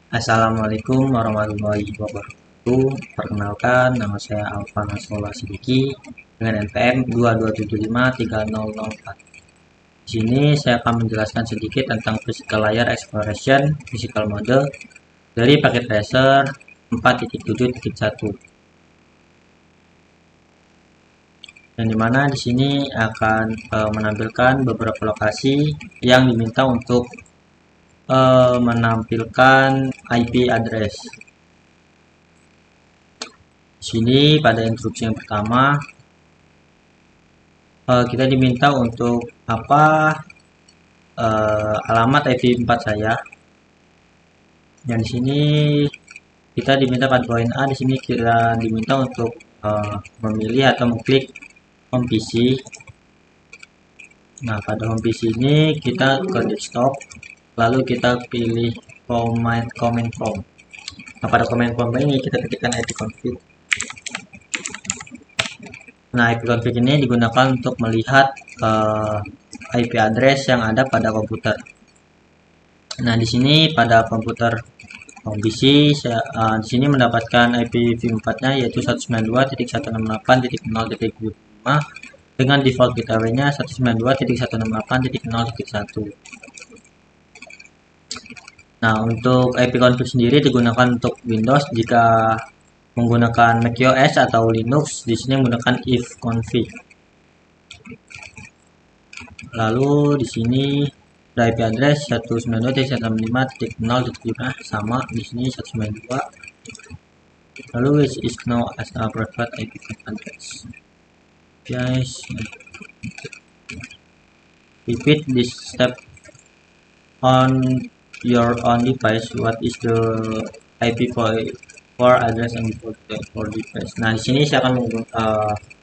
Assalamualaikum warahmatullahi wabarakatuh. Perkenalkan, nama saya Alfa Nasrullah Sidiki dengan NPM 22753004. Di sini saya akan menjelaskan sedikit tentang physical layer exploration physical model dari paket tracer 4.7.1. Yang dimana di sini akan menampilkan beberapa lokasi yang diminta untuk menampilkan IP address. Di sini pada instruksi yang pertama kita diminta untuk alamat IP4 saya. Dan di sini kita diminta pada poin A, di sini kita diminta untuk memilih atau mengklik home PC. Nah, pada home PC ini kita ke desktop, lalu kita pilih command prompt. Nah, pada command prompt ini kita ketikkan ipconfig. Nah, ipconfig ini digunakan untuk melihat IP address yang ada pada komputer. Nah, di sini pada komputer home PC di sini mendapatkan IPv4-nya yaitu 192.168.0.25 dengan default gateway-nya 192.168.0.1. Nah, untuk ipconfig sendiri digunakan untuk Windows. Jika menggunakan macOS atau Linux, di sini menggunakan ifconfig. Lalu di sini ada IP address 192.165.0.5 sama di sini 192. Lalu which is known as a private IP address. Guys, repeat this step on your own device. What is the IP for address and for device? Nah, di sini saya akan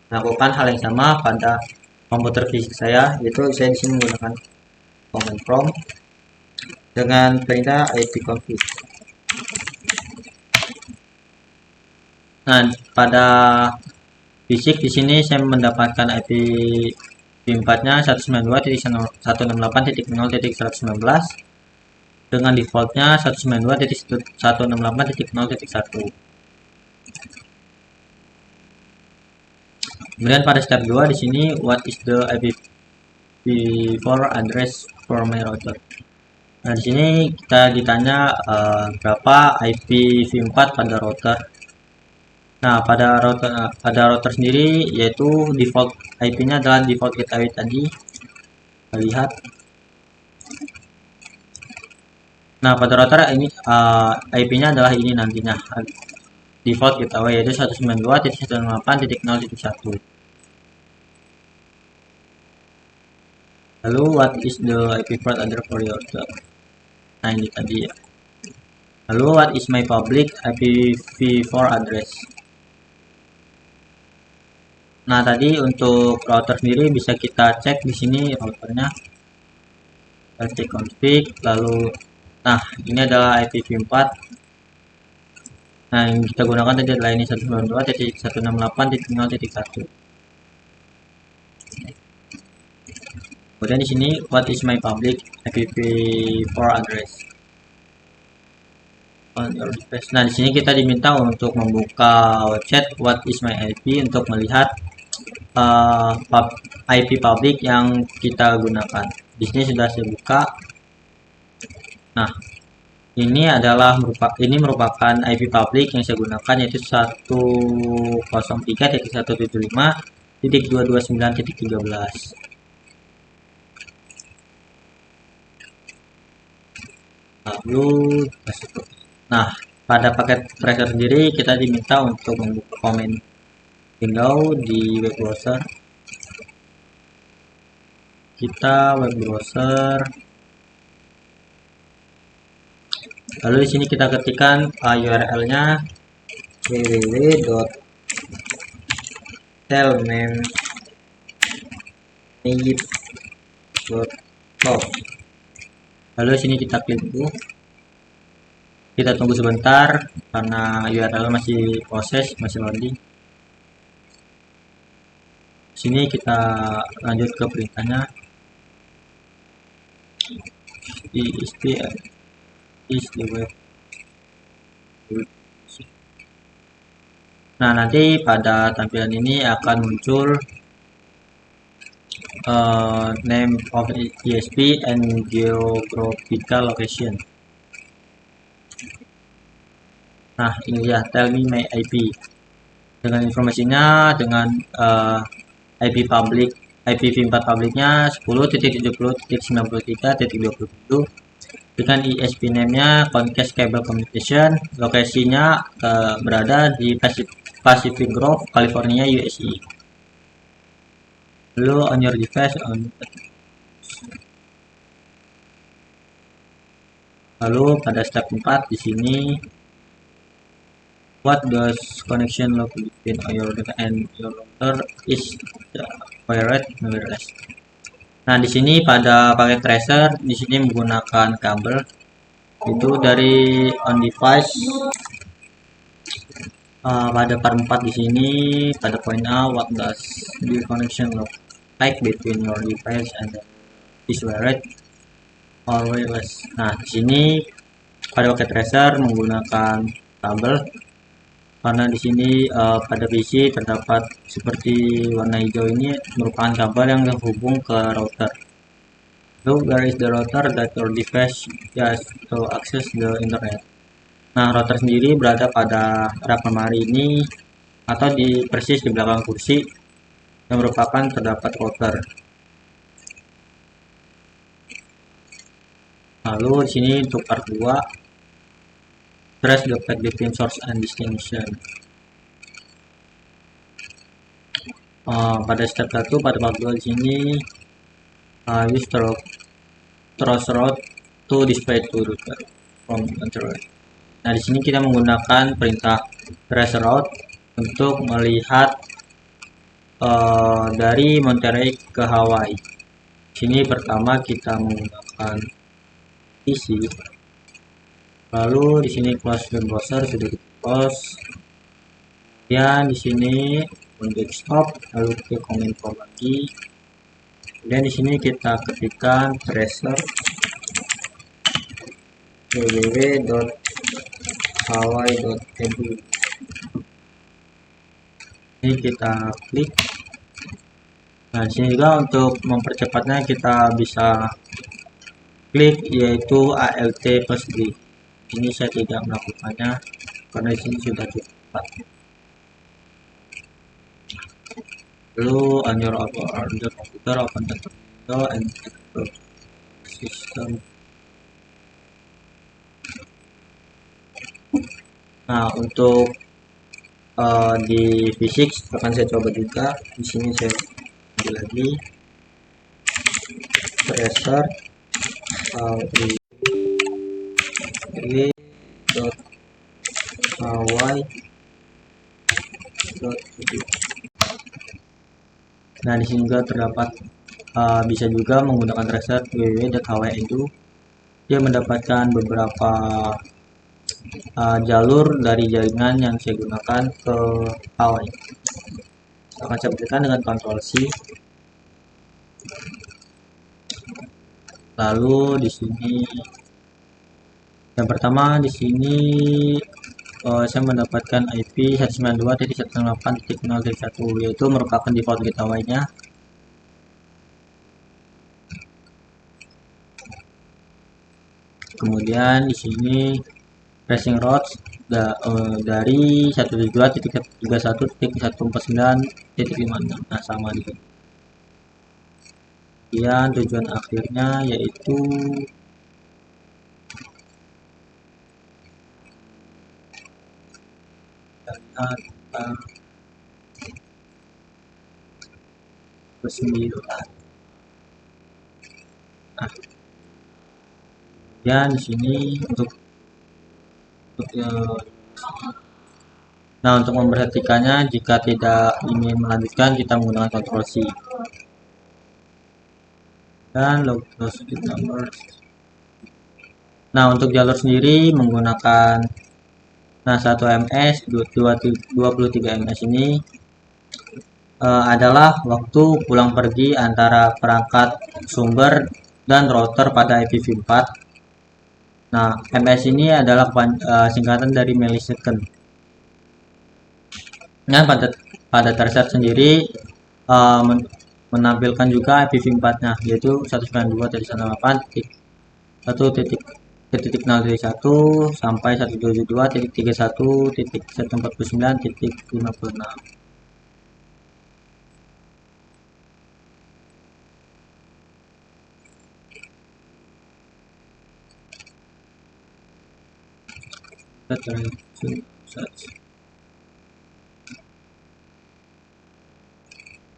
melakukan hal yang sama pada komputer fisik saya, yaitu saya di sini menggunakan command prompt dengan perintah ipconfig. Nah, pada fisik di sini saya mendapatkan IP4-nya 192.168.0.119 dengan defaultnya 192.168.0.1. Kemudian pada step 2 di sini what is the IPv4 address for my router. Nah, di sini kita ditanya berapa IPv4 pada router. Nah, pada router sendiri yaitu default IP-nya adalah default gateway tadi. Kita lihat. Nah, pada router ini IP-nya adalah ini nantinya. Default gateway yaitu 192.168.0.1. Lalu what is the IP4 address for your router? Nah, ini tadi ya. Lalu what is my public IPv4 address? Nah, tadi untuk router sendiri bisa kita cek di sini routernya. Config, lalu nah, ini adalah IPv4. Nah, yang kita gunakan tadi adalah ini 192.168.0.1. Kemudian di sini what is my public IPv4 address? Nah, di sini kita diminta untuk membuka website what is my IP untuk melihat IP public yang kita gunakan. Di sini sudah saya buka. Nah, ini merupakan IP public yang saya gunakan yaitu 103.175.229.13. Lalu nah, pada paket tracer sendiri kita diminta untuk membuka komen window di web browser. Kita web browser. Lalu di sini kita ketikkan URL-nya www.telname.com. Lalu di sini kita klik dulu. Kita tunggu sebentar karena URL masih proses, masih loading. Sini kita lanjut ke perintahnya. Is the web Nah, nanti pada tampilan ini akan muncul name of ESP and geographical location. Nah, ini ya, tell me my IP. Dengan informasinya, dengan IP public, IPv4 publiknya 10.70.93.27. Dengan ESP name-nya Comcast Cable Communication, lokasinya berada di Pacific Grove, California, USA. Lalu on your device lalu pada step 4 di sini what does connection log between your device and your router is wired wireless. Nah, di sini pada paket tracer di sini menggunakan kabel itu dari on device pada part 4 di sini pada point A what does the connection look like between your device and is wired or wireless. Nah, di sini pada paket tracer menggunakan kabel karena di sini pada PC terdapat seperti warna hijau ini merupakan kabel yang terhubung ke router. So where is the router that your device has to access the internet. Nah, router sendiri berada pada rak lemari ini atau di persis di belakang kursi yang merupakan terdapat router. Lalu di sini untuk part 2 trace the path between source and destination. Pada step 1 pada part 2 di sini use trace route to display to router from controller. Nah, di sini kita menggunakan perintah trace route untuk melihat dari Monterey ke Hawaii. Di sini pertama kita menggunakan PC. Lalu di sini close the browser sudah di close. Kemudian di sini on desktop, lalu ke komentar lagi. Dan di sini kita ketikkan tracer www.hawaii.edu. Ini kita klik. Nah, di sini juga untuk mempercepatnya kita bisa klik yaitu ALT plus D. Ini saya tidak melakukannya karena di sini sudah cukup cepat. Lalu on your computer open the window and system. Nah, untuk di fisik akan saya coba juga. Di sini saya ambil lagi tracer www.hawaii.edu. Nah, di sini juga terdapat bisa juga menggunakan tracer www.hawaii.edu. Dia mendapatkan beberapa jalur dari jaringan yang saya gunakan ke Hawaii. Akan saya berikan dengan Ctrl C. Lalu di sini yang pertama di sini saya mendapatkan IP 192.168.0.1 yaitu merupakan default gateway-nya. Kemudian di sini tracing routes dari 172.31.149.56. Nah, sama di sini. Kemudian tujuan akhirnya yaitu kesembilan. Dan di sini untuk memperhatikannya jika tidak ingin melanjutkan kita menggunakan Ctrl C. Dan logos number. Nah, untuk jalur sendiri menggunakan 1 ms 23 ms ini adalah waktu pulang pergi antara perangkat sumber dan router pada IPv4. Nah, ms ini adalah singkatan dari millisecond. Nah, pada Terset sendiri uh, menampilkan juga IPv4-nya, yaitu 192.168.1.0.1 sampai 172.31.149.56.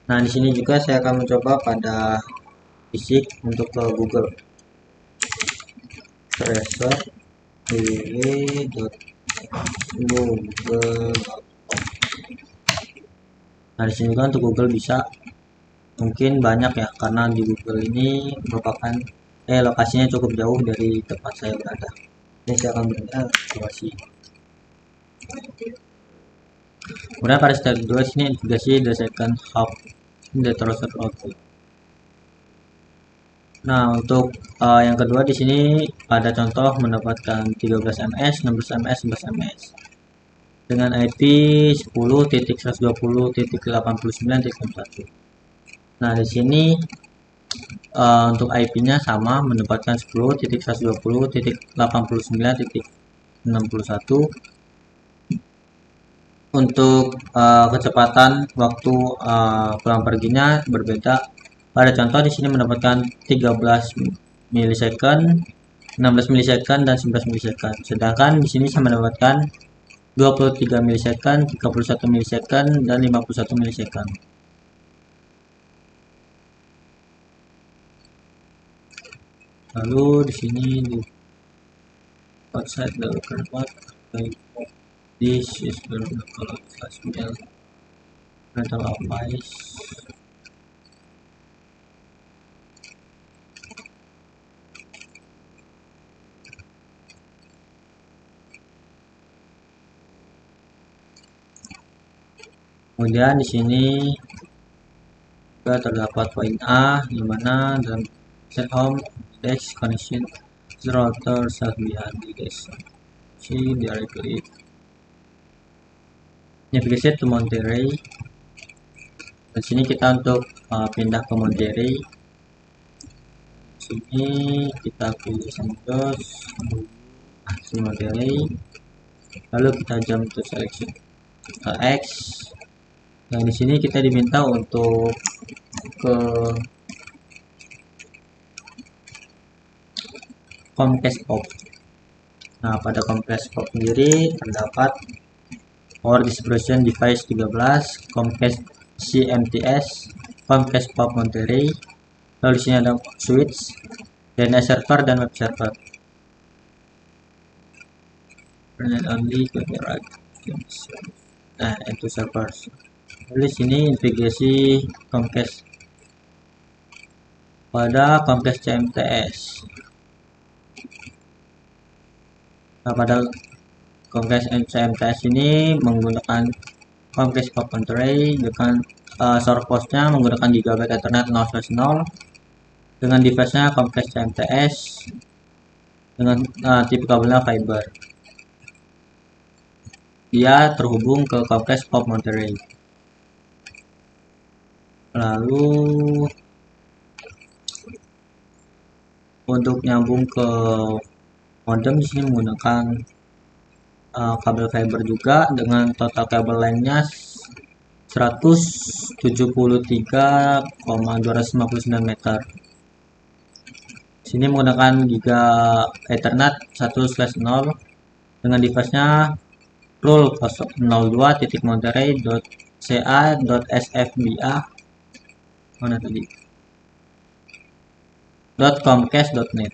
Nah, di sini juga saya akan mencoba pada fisik untuk ke Google Tracer www.google. Nah, di sini juga untuk Google bisa mungkin banyak ya, karena di Google ini merupakan lokasinya cukup jauh dari tempat saya berada. Ini saya akan berikan lokasi. Kemudian pada step 2 sini investigasi the second half the trusted output. Nah, untuk yang kedua di sini ada contoh mendapatkan 13 ms, 16 ms, 11 ms dengan IP 10.120.89.1. Nah, di sini untuk IP-nya sama, mendapatkan 10.120.89.61. Untuk kecepatan waktu pulang perginya berbeda. Pada contoh di sini mendapatkan 13 milisecond, 16 milisecond dan 11 milisecond. Sedangkan di sini saya mendapatkan 23 milisecond, 31 milisecond dan 51 milisecond. Lalu di sini di outside the kernel this is the local flash mail rental advice. Kemudian di sini juga terdapat poin A, di mana dalam set home desk connection router self behind the desk. See directly navigate to Monterey. Di sini kita untuk pindah ke Monterey. Sini kita pilih Santos, Monterey. Lalu kita jump to selection X. Nah, di sini kita diminta untuk ke Comcast POP. Nah, pada Comcast POP sendiri terdapat Power Distribution Device 13, Comcast CMTS, Comcast POP Monterey. Lalu di sini ada switch, DNS server dan web server. Internet only copyright. Nah, itu server. Lalu di sini integrasi Comcast pada Comcast CMTS. Nah, pada Comcast CMTS ini menggunakan Comcast POP Monterey dengan source postnya menggunakan Gigabit Ethernet 0/0 dengan device-nya Comcast CMTS dengan tipe kabelnya fiber. Dia terhubung ke Comcast POP Monterey. Lalu untuk nyambung ke modem di sini menggunakan kabel fiber juga dengan total kabel lengthnya 173,259 meter. Sini menggunakan Giga Ethernet 1/0 dengan device-nya rule 02.monterey.ca.sfba mana tadi .comcast.net.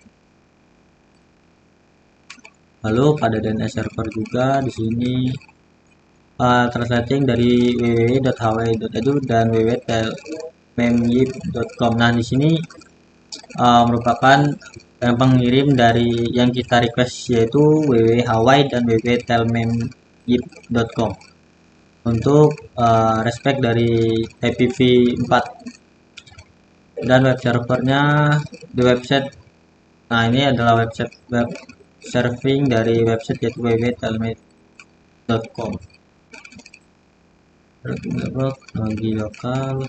Lalu pada DNS server juga di sini tersetting dari www.hawaii.edu dan www.telmemyip.com. Nah, di sini merupakan yang pengirim dari yang kita request, yaitu www.hawaii dan www.telmemyip.com untuk respect dari IPv4 dan web servernya di website. Nah, ini adalah website serving dari website yaitu www.telnet.com. Lagi lokal.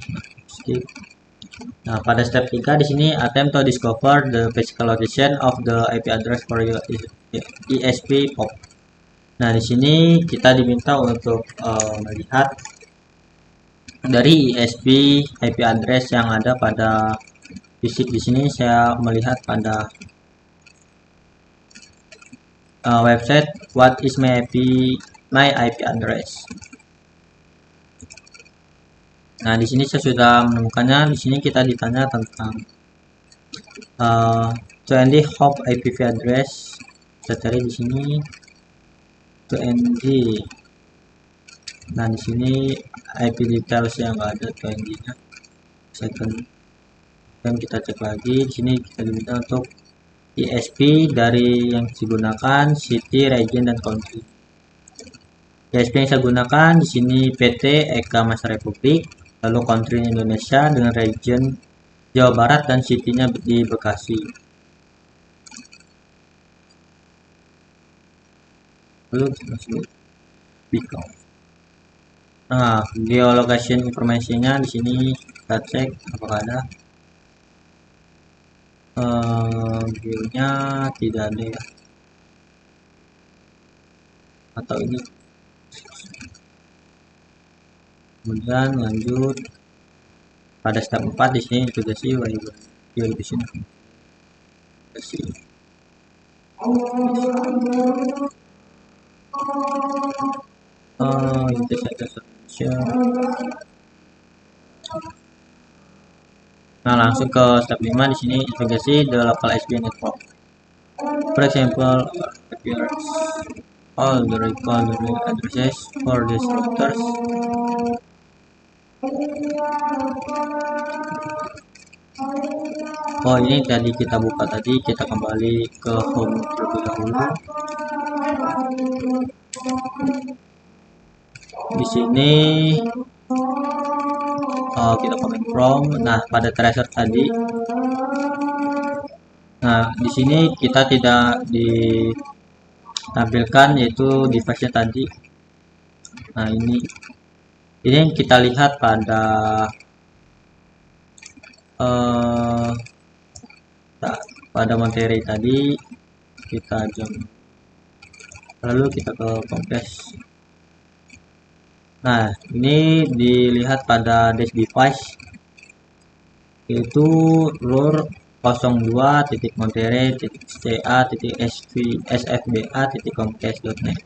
Nah, pada step 3 di sini attempt to discover the physical location of the IP address for your ESP POP. Nah, di sini kita diminta untuk melihat dari ESP IP address yang ada pada fisik. Di sini saya melihat pada website what is my IP address. Nah, di sini saya sudah menemukannya. Di sini kita ditanya tentang 20 hop IPv address. Saya cari di sini 20. Nah, di sini IP details yang nggak ada 20-nya. Second. Dan kita cek lagi. Di sini kita diminta untuk ISP dari yang digunakan, city, region, dan country. ISP yang saya gunakan di sini PT Eka Masa Republik, lalu country Indonesia dengan region Jawa Barat dan city-nya di Bekasi. Lalu Beacon. Nah, geolocation informasinya di sini kita cek apakah ada. View-nya tidak ada ya. Atau ini. Kemudian lanjut pada step 4 di sini integrasi verification. Nah, langsung ke step 5 di sini integrasi the local SPN network. For example, appears all the recall addresses for these routers. Oh, ini tadi kita buka tadi, kita kembali ke home terlebih dahulu. Di sini kita komen from. Nah, pada tracer tadi. Nah, di sini kita tidak ditampilkan yaitu device-nya tadi. Nah, ini kita lihat pada Monterey tadi. Kita jam lalu kita ke Comcast. Nah, ini dilihat pada dash device yaitu RUR 02.monterey.ca.sfba.comcast.net.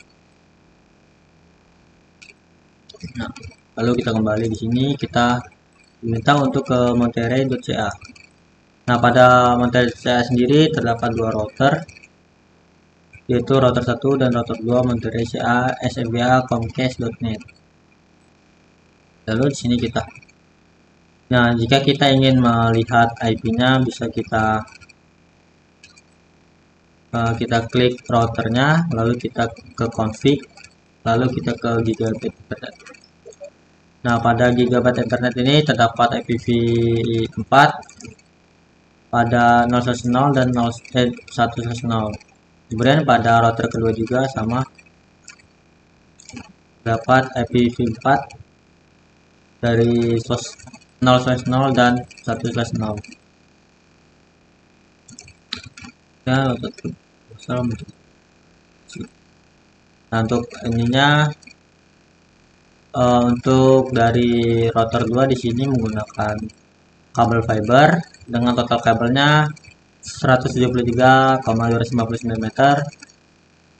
Nah, lalu kita kembali di sini, kita diminta untuk ke monterey.ca. Nah, pada monterey.ca sendiri terdapat dua router, yaitu router 1 dan router 2 monterey.ca sfba.comcast.net. Lalu di sini kita. Nah, jika kita ingin melihat IP-nya, bisa kita klik routernya, lalu kita ke config, lalu kita ke gigabit internet. Nah, pada gigabit internet ini terdapat IPv4 pada 010 dan 110. Kemudian pada router kedua juga sama, dapat IPv4 dari 0/0 dan 1/0. Ya, nah, untuk ininya untuk dari router 2 di sini menggunakan kabel fiber dengan total kabelnya 173,259 meter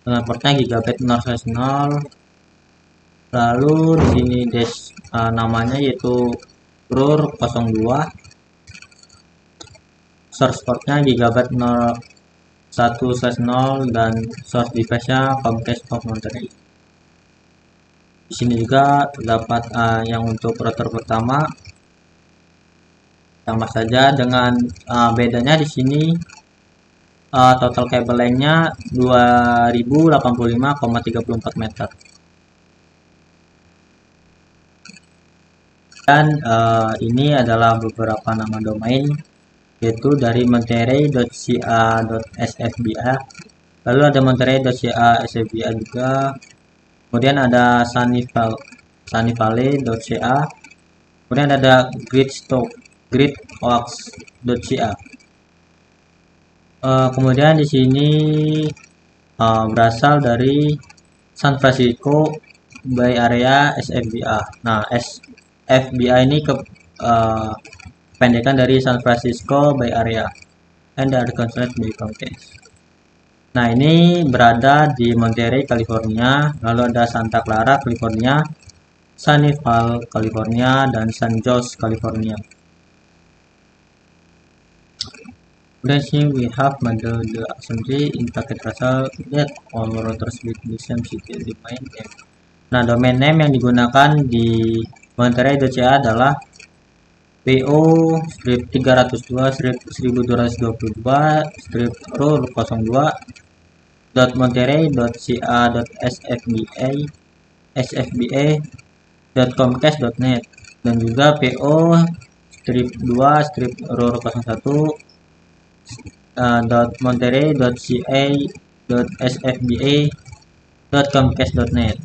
dengan portnya gigabit 0/0. Lalu di sini dash namanya yaitu RUR 02, source portnya gigabit 1/0 dan source device-nya Comcast of Monterey. Di sini juga terdapat yang untuk router pertama sama saja dengan bedanya di sini total kabel lengthnya 2085,34 meter. Dan ini adalah beberapa nama domain yaitu dari monterey.ca.sfba Lalu ada Monterey.ca SFBA juga. Kemudian ada Sunnyvalley.ca. Kemudian ada Greatoaks.ca. Kemudian di sini berasal dari San Francisco Bay Area SFBA. Nah, SFBA ini pendekan dari San Francisco Bay Area and are controlled by Comcast. Nah, ini berada di Monterey, California. Lalu ada Santa Clara, California, Sunnyvale, California, dan San Jose, California. Then here we have the assembly in packet Russell that all routers with the same city domain name. Nah, domain name yang digunakan di Monterey.ca adalah po-212.1202.monterey.ca.sfba.comcast.net dan juga po-2-01.monterey.ca.sfba.comcast.net.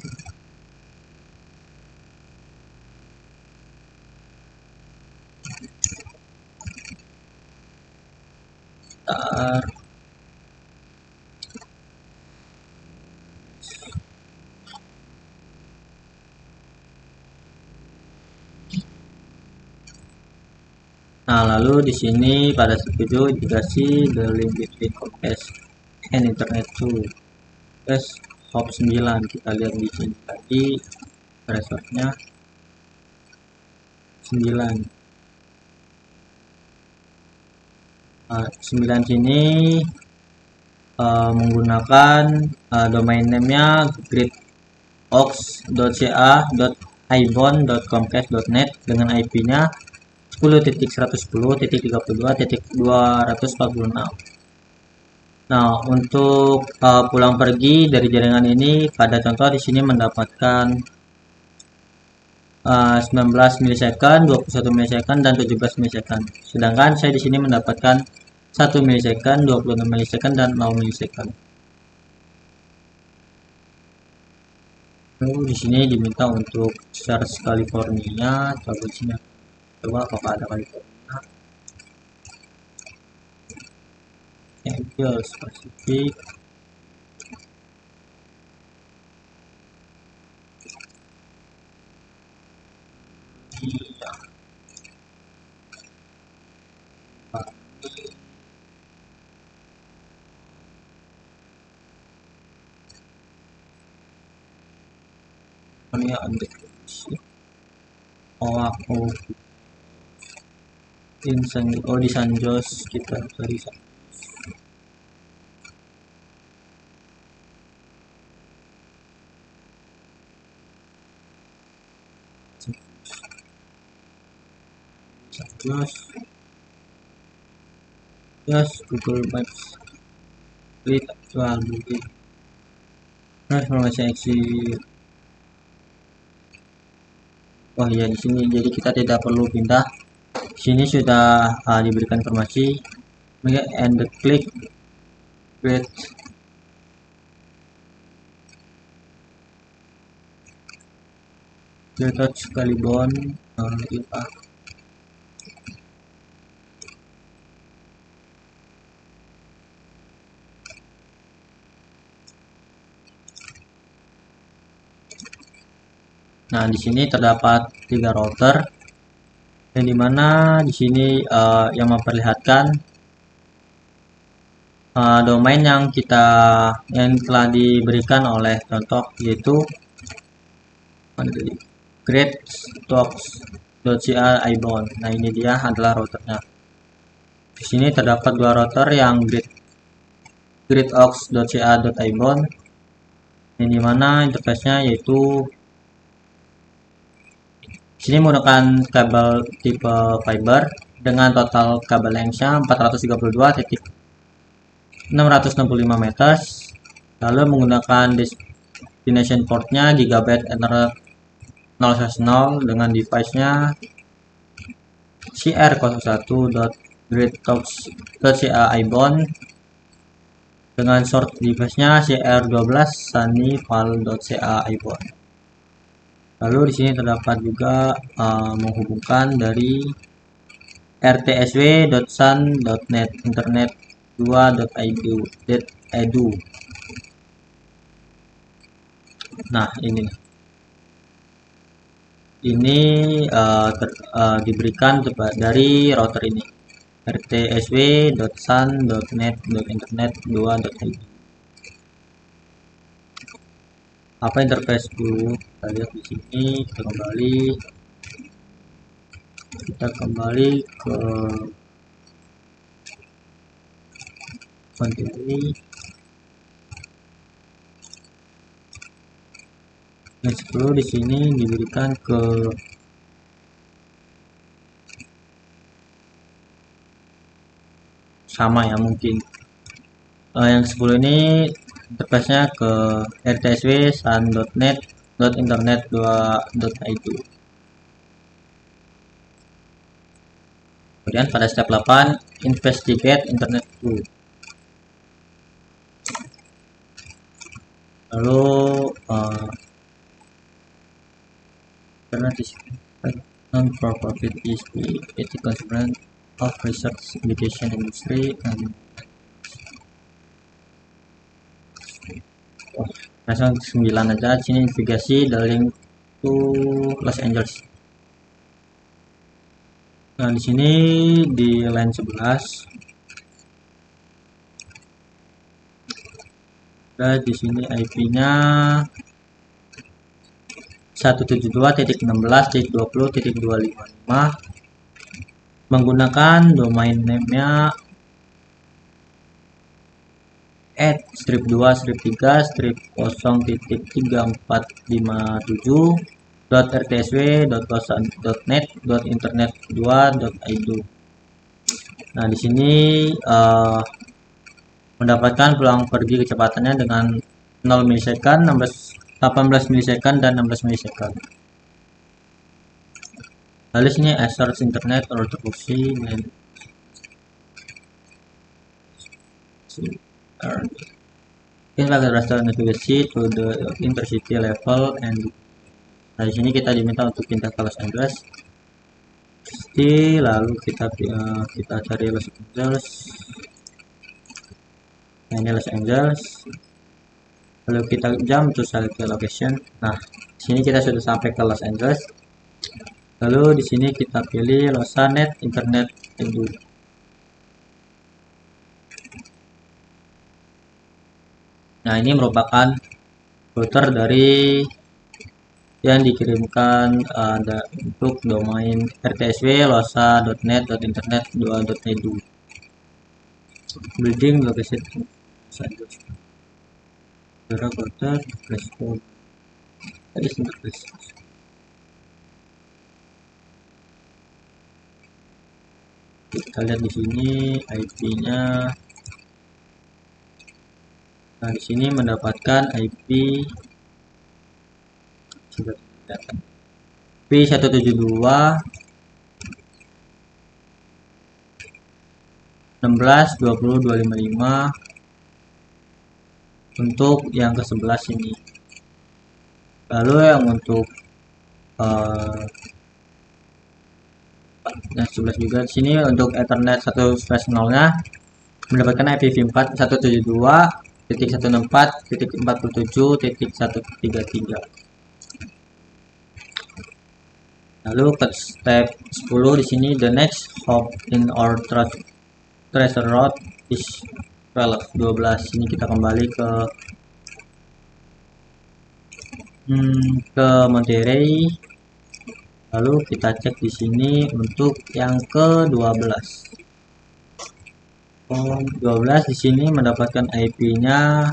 Nah, lalu di sini pada video integrasi the link between Comcast and Internet too. Terus hop 9 kita lihat di sini tadi resource-nya 9. 9 sini menggunakan domain name-nya greatoaks.ca.ibon.comcast.net dengan IP-nya 10.110.32.246. Nah, untuk pulang pergi dari jaringan ini pada contoh di sini mendapatkan 19 milisecond, 21 milisecond, dan 17 milisecond. Sedangkan saya di sini mendapatkan 1 milisecond, 26 milisecond, dan 0 milisecond. Lalu di sini diminta untuk search California. Coba apakah ada California. Angel Pacific. Ini ada di San Jose kita cari Google Maps klik jual beli. Nah, informasi exit. Oh iya, di sini jadi kita tidak perlu pindah. Di sini sudah diberikan informasi and klik touch Calibon Nah, di sini terdapat 3 router, yang dimana di sini yang memperlihatkan domain yang telah diberikan oleh contoh, yaitu greatoaks.ca ibon. Nah, ini dia adalah routernya. Di sini terdapat 2 router yang greatoaks.ca.ibon, yang dimana interface-nya yaitu sini menggunakan kabel tipe fiber dengan total kabel lengthnya 432.665 meter, lalu menggunakan destination portnya Gigabit Ethernet 010 dengan device-nya CR01.greatoaks.ca ibon dengan short device-nya cr12 sunnyval.ca iPhone. Lalu di sini terdapat juga menghubungkan dari rtsw.sun.net internet 2.edu. Nah, ini diberikan dari router ini rtsw.sun.net.internet 2.edu. Apa interface dulu? Kita lihat di sini. Kita kembali ke continue. Next flow di sini diberikan ke sama ya mungkin. Yang 10 ini interface-nya ke rtsw sun.net.internet 2.edu. Kemudian pada step 8 investigate internet flow. Lalu internet is non-for-profit is the ethical concern of research education industry and langsung 9 aja. Sini navigasi the link to Los Angeles. Nah, di sini di line 11 ada di sini IP-nya 172.16.20.255 menggunakan domain name-nya @-2/3/3457.rtsw.net.internet2.edu. Nah, di sini mendapatkan peluang pergi kecepatannya dengan 0 milisekund, 18 milisekund dan 16 milisekund. Lalu sini assert internet or proxy dan pakai raster navigasi to the intercity level and nah, di sini kita diminta untuk pindah ke Los Angeles. Lalu kita cari Los Angeles. Nah, ini Los Angeles. Lalu kita jump to select location. Nah, di sini kita sudah sampai ke Los Angeles. Lalu di sini kita pilih Losanet Internet Edu. Nah, ini merupakan router dari yang dikirimkan untuk domain rtsw losa.net.internet 2.edu. Building location router respond tadi interface. Kita lihat di sini IP-nya. Nah, di sini mendapatkan IP 172 16 20 255 untuk yang ke 11 ini. Lalu yang untuk yang 11 juga di sini untuk Ethernet 1/0-nya mendapatkan IPv4 172.164.47.133. Lalu ke step 10 di sini the next hop in our tracer route is 12. Sini kita kembali ke Monterey. Lalu kita cek di sini untuk yang ke-12. 12 di sini mendapatkan IP-nya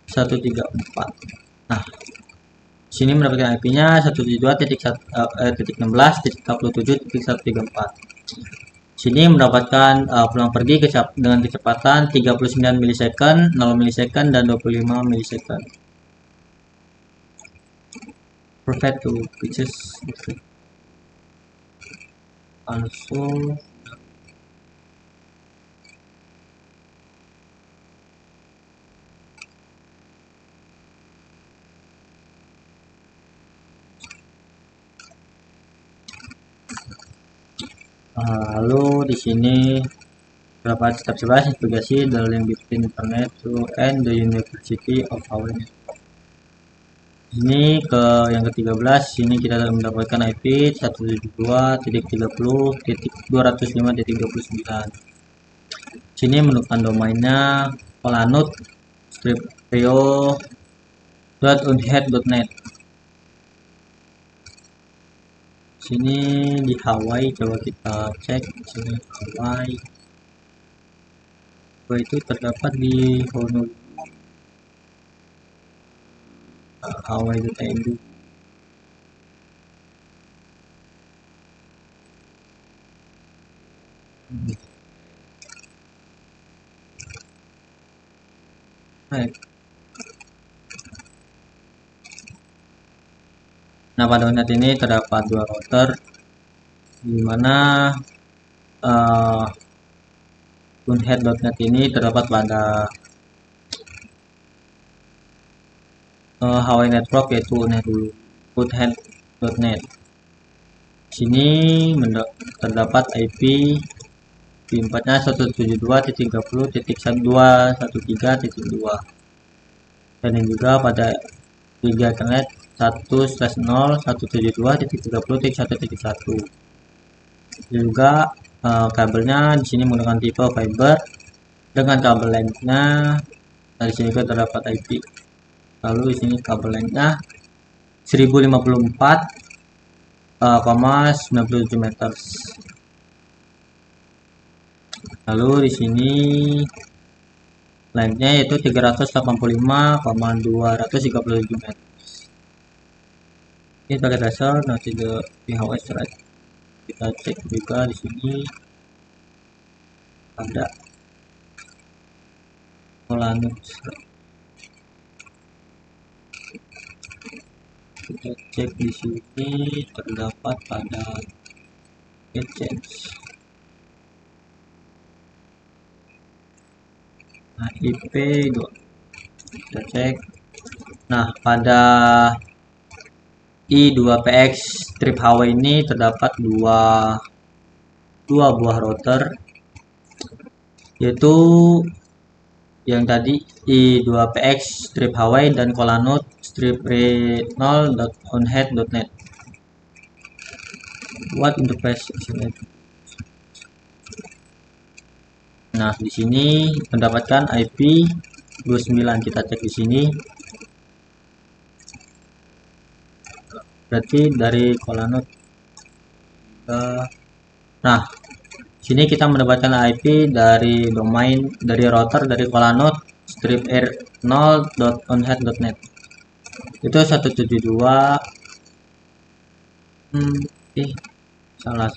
134. Nah, sini mendapatkan IP-nya 172.16.47.134. Sini mendapatkan peluang pergi dengan kecepatan 39 milisekund, 0 milisekund dan 25 milisekund. Provide to pitches also Lalu di sini terdapat step 11 navigasi the link between internet to and the University of Hawaii. Ini ke yang ke-13, sini kita mendapatkan IP 172.30.205.29. Sini menemukan domainnya Polanut striprio.unhead.net. Sini di Hawaii, coba kita cek sini Hawaii. Itu terdapat di Honolulu. Hawaii.edu. Nah, pada unit ini terdapat dua router, di mana unhead.net ini terdapat pada Hawaii Network, yaitu unhead.net. Sini terdapat IP V4-nya 172.30.213.2 dan juga pada Giga Ethernet 1/0 172.30.1.1. Juga kabelnya di sini menggunakan tipe fiber dengan kabel lengthnya. Di sini juga terdapat IP. Lalu di sini kabel lengthnya 1054,97 meter. Lalu di sini lengthnya yaitu 385,237 meter. Ini pakai dasar nanti ke PHOS right. Kita cek juga di sini ada Polanut. Kita cek di sini terdapat pada exchange. Nah, IP kita cek. Nah, pada I2PX strip Hawaii ini terdapat dua buah router, yaitu yang tadi I2PX strip Hawaii dan Polanut strip re0.onhead.net. What interface? Nah, di sini mendapatkan IP 29. Kita cek di sini. Berarti dari Polanut. Nah, sini kita mendapatkan IP dari domain dari router dari Polanut strip r0.onhead.net. Itu 172. Salah.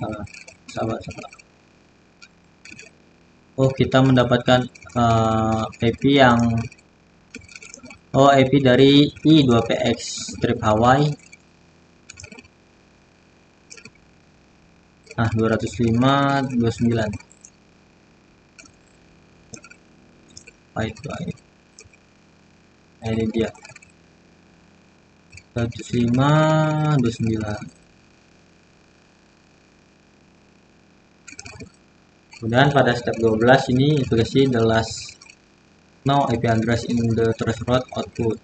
Oh, kita mendapatkan IP yang IP dari I2PX strip Hawaii. Nah, 205.29. Baik. Nah, ini dia 205.29. Kemudian pada step 12 ini aplikasi the last no IP address in the traceroute output.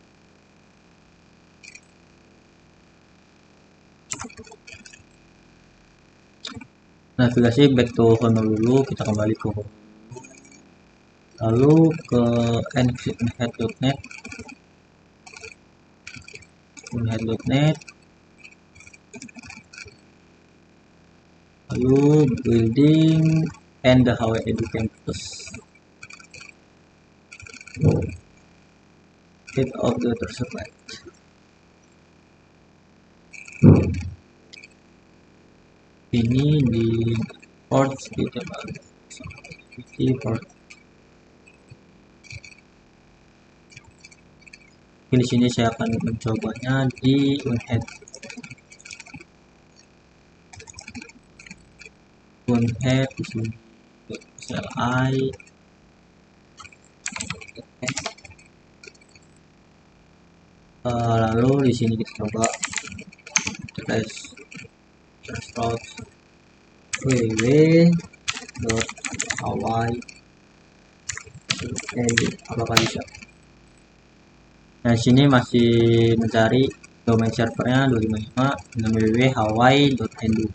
Navigasi back to Honolulu, kita kembali ke Honolulu. Lalu ke unhead.net. Lalu building and the Hawaii Edu campus. Get of the tersepat. Ini di port sekitar port. Di sini saya akan mencobanya di unhead. Di sini CLI. Lalu di sini kita coba trace route. www.hawaii.edu. Apakah bisa? Nah, sini masih mencari domain servernya 255 dengan www.hawaii.edu.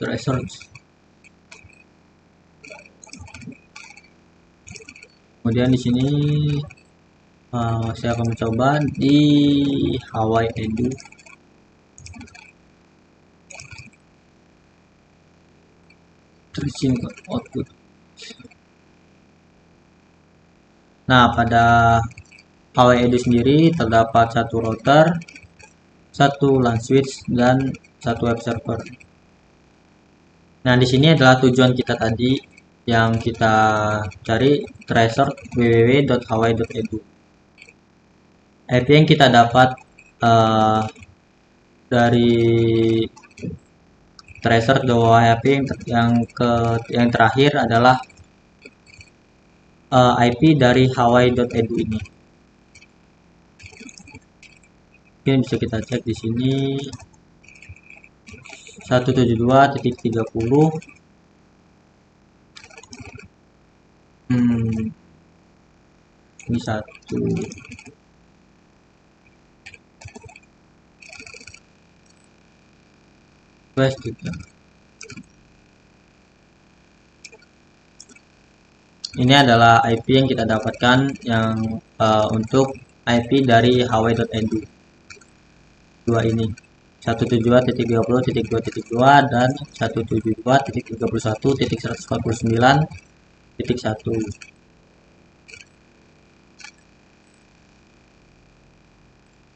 Research. Kemudian di sini saya akan mencoba di Hawaii Edu. Tracing output. Nah, pada Hawaii Edu sendiri terdapat satu router, satu LAN switch, dan satu web server. Nah, di sini adalah tujuan kita tadi yang kita cari, tracer www.hawaii.edu. IP yang kita dapat dari tracer IP yang terakhir adalah IP dari hawaii.edu ini. Mungkin bisa kita cek di sini 172.30. Ini satu. Ini adalah IP yang kita dapatkan yang untuk IP dari hawaii.edu. Dua ini 172.30.2.2 dan 172.31.149.1.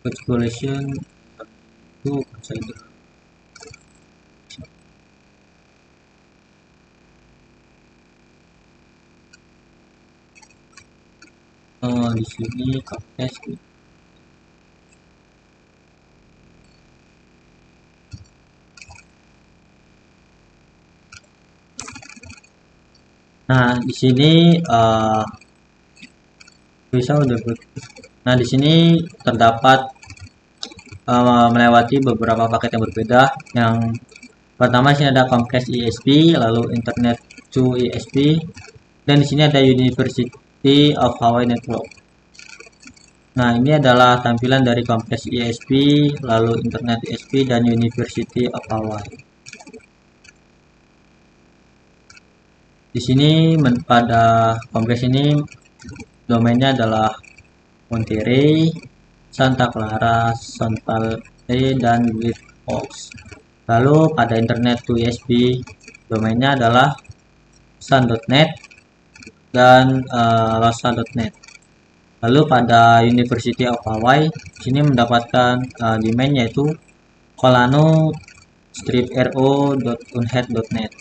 Calculation itu consider. Di sini kapes. Nah, di sini Nah, di sini terdapat melewati beberapa paket yang berbeda. Yang pertama sini ada Comcast ESP, lalu Internet to ESP, dan di sini ada University of Hawaii Network. Nah, ini adalah tampilan dari Comcast ESP, lalu Internet ESP, dan University of Hawaii. Di sini pada Comcast ini domainnya adalah Monterey, Santa Clara, Sontalde, dan Great Falls. Lalu pada Internet to ESP domainnya adalah sun.net dan losa.net. Lalu pada University of Hawaii sini mendapatkan domain yaitu colano-ro.unhead.net.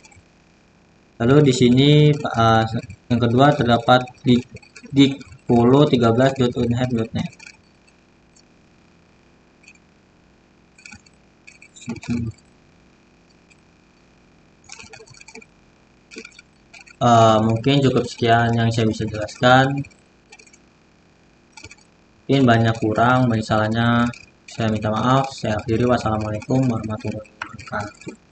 Lalu di sini yang kedua terdapat di polo13.unhead.net. Mungkin cukup sekian yang saya bisa jelaskan. Mungkin banyak kurang, banyak salahnya saya minta maaf. Saya akhiri, wassalamualaikum warahmatullahi wabarakatuh.